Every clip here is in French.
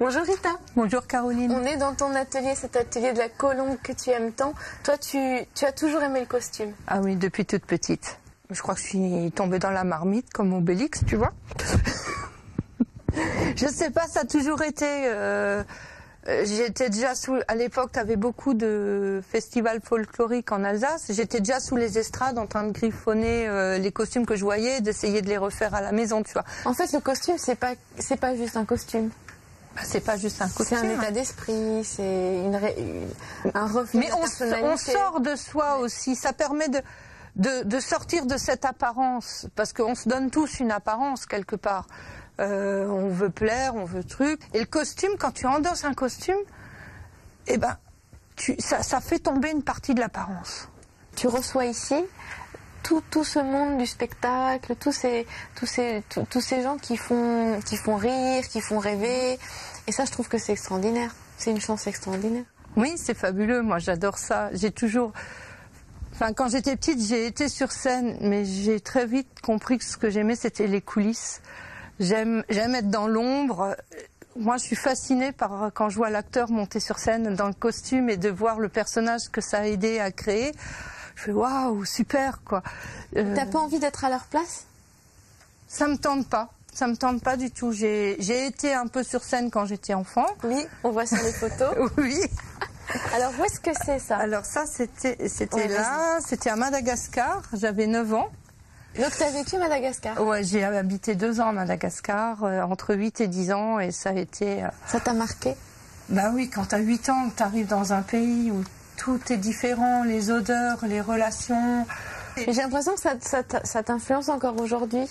Bonjour Rita. Bonjour Caroline. On est dans ton atelier, cet atelier de la colombe que tu aimes tant. Toi, tu as toujours aimé le costume? Ah oui, depuis toute petite. Je crois que je suis tombée dans la marmite comme Obélix, tu vois. Je sais pas, ça a toujours été... J'étais déjà à l'époque, tu avais beaucoup de festivals folkloriques en Alsace. J'étais déjà sous les estrades en train de griffonner les costumes que je voyais, d'essayer de les refaire à la maison, tu vois. En fait, le costume, c'est pas juste un costume. Bah, c'est pas juste un costume. C'est un état d'esprit, c'est un reflet de personnalité. Mais on sort de soi aussi. Ça permet de sortir de cette apparence, parce qu'on se donne tous une apparence quelque part. On veut plaire, on veut truc. Et le costume, quand tu endosses un costume, eh ben, ça fait tomber une partie de l'apparence. Tu reçois ici tout ce monde du spectacle, tous ces gens qui font rire, qui font rêver. Et ça, je trouve que c'est extraordinaire. C'est une chance extraordinaire. Oui, c'est fabuleux. Moi, j'adore ça. J'ai toujours... Enfin, quand j'étais petite, j'ai été sur scène, mais j'ai très vite compris que ce que j'aimais, c'était les coulisses. J'aime être dans l'ombre. Moi, je suis fascinée par quand je vois l'acteur monter sur scène dans le costume et de voir le personnage que ça a aidé à créer. Je fais waouh, super quoi. T'as pas envie d'être à leur place? Ça me tente pas. Ça me tente pas du tout. J'ai été un peu sur scène quand j'étais enfant. Oui, on voit sur les photos. Oui. Alors où est-ce que c'est ça? Alors ça, c'était là, c'était à Madagascar. J'avais 9 ans. Donc tu as vécu Madagascar? Ouais, j'ai habité 2 ans à Madagascar, entre 8 et 10 ans, et ça a été... Ça t'a marqué? Bah oui, quand tu as 8 ans, tu arrives dans un pays où tout est différent, les odeurs, les relations... J'ai l'impression que ça t'influence encore aujourd'hui,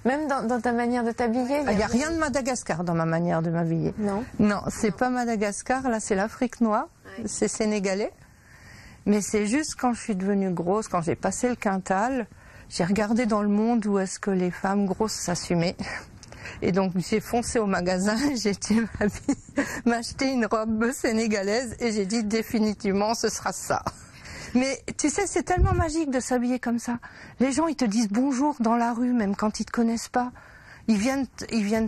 même dans ta manière de t'habiller. Il n'y a rien de Madagascar dans ma manière de m'habiller. Non? Non, c'est pas Madagascar, là c'est l'Afrique noire, ouais. C'est sénégalais. Mais c'est juste quand je suis devenue grosse, quand j'ai passé le quintal... J'ai regardé dans le monde où est-ce que les femmes grosses s'assumaient. Et donc j'ai foncé au magasin, j'ai été m'acheter une robe sénégalaise et j'ai dit définitivement ce sera ça. Mais tu sais, c'est tellement magique de s'habiller comme ça. Les gens, ils te disent bonjour dans la rue, même quand ils te connaissent pas. Ils viennent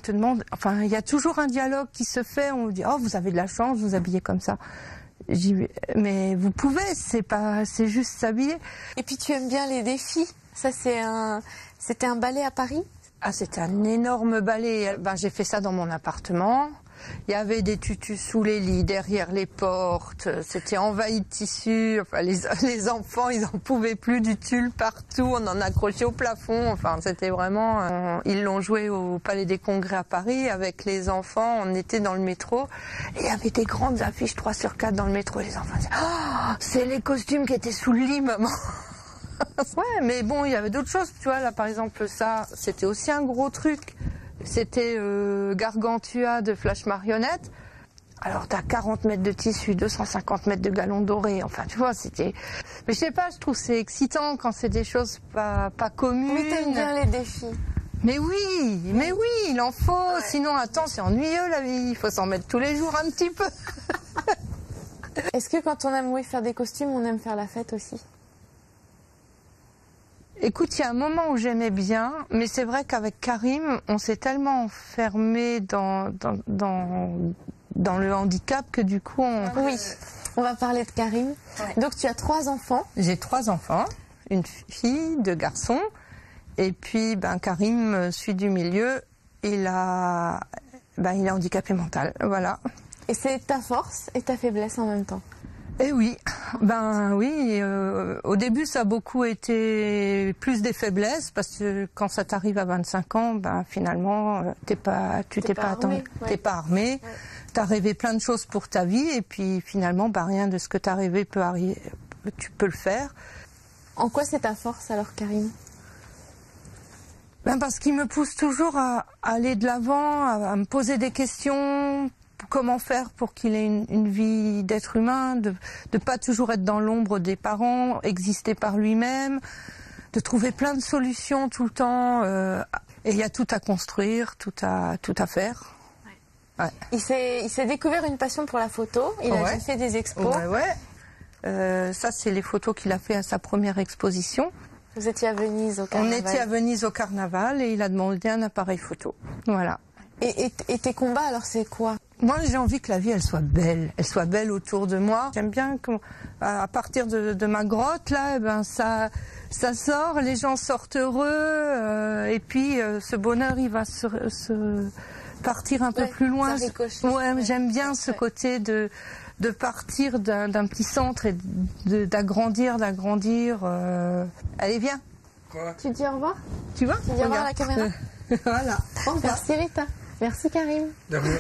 te demander, enfin il y a toujours un dialogue qui se fait, on vous dit oh vous avez de la chance, vous habillez comme ça. Mais vous pouvez, c'est juste s'habiller. Et puis tu aimes bien les défis. Ça, c'était un ballet à Paris? Ah, c'était un énorme ballet. Ben, j'ai fait ça dans mon appartement. Il y avait des tutus sous les lits, derrière les portes. C'était envahi de tissu. Enfin, les enfants, ils en pouvaient plus du tulle partout. On en accrochait au plafond. Enfin, c'était vraiment... Ils l'ont joué au Palais des Congrès à Paris avec les enfants. On était dans le métro. Et il y avait des grandes affiches 3/4 dans le métro. Les enfants disaient « Oh, c'est les costumes qui étaient sous le lit, maman !» Ouais, mais bon, il y avait d'autres choses, tu vois, là par exemple ça, c'était aussi un gros truc, c'était Gargantua de Flash Marionnette. Alors t'as 40 mètres de tissu, 250 mètres de galon doré, enfin tu vois, c'était... Mais je sais pas, je trouve c'est excitant quand c'est des choses pas communes. Mais t'aimes bien les défis. Mais oui, il en faut, ouais. Sinon attends, c'est ennuyeux la vie, il faut s'en mettre tous les jours un petit peu. Est-ce que quand on aime faire des costumes, on aime faire la fête aussi? Écoute, il y a un moment où j'aimais bien, mais c'est vrai qu'avec Karim, on s'est tellement enfermé dans le handicap que du coup on... Oui, on va parler de Karim. Ouais. Donc tu as 3 enfants? J'ai 3 enfants, une fille, 2 garçons, et puis Karim, celui du milieu, il est handicapé mental, voilà. Et c'est ta force et ta faiblesse en même temps? Eh oui, au début ça a beaucoup été plus des faiblesses parce que quand ça t'arrive à 25 ans, finalement tu t'es pas armé, t'as rêvé plein de choses pour ta vie et puis finalement rien de ce que t'as rêvé peut arriver, tu peux le faire. En quoi c'est ta force alors Karim? Parce qu'il me pousse toujours à aller de l'avant, à me poser des questions. Comment faire pour qu'il ait une vie d'être humain, de pas toujours être dans l'ombre des parents, exister par lui-même, de trouver plein de solutions tout le temps. Et il y a tout à construire, tout à faire. Ouais. Ouais. Il s'est découvert une passion pour la photo. Il a déjà fait des expos. Ouais. Ça, c'est les photos qu'il a fait à sa première exposition. Vous étiez à Venise au carnaval? On était à Venise au carnaval et il a demandé un appareil photo. Voilà. Et tes combats, alors, c'est quoi? Moi, j'ai envie que la vie, elle soit belle autour de moi. J'aime bien qu'à partir de ma grotte, là, eh ben, ça sort, les gens sortent heureux, et puis ce bonheur, il va se partir un peu plus loin. Ouais, j'aime bien ce côté de partir d'un petit centre et d'agrandir. Allez, viens. Quoi? Tu dis au revoir? Tu vois? Tu dis au revoir à la caméra? Voilà. Merci Rita. Merci Karim. De rien.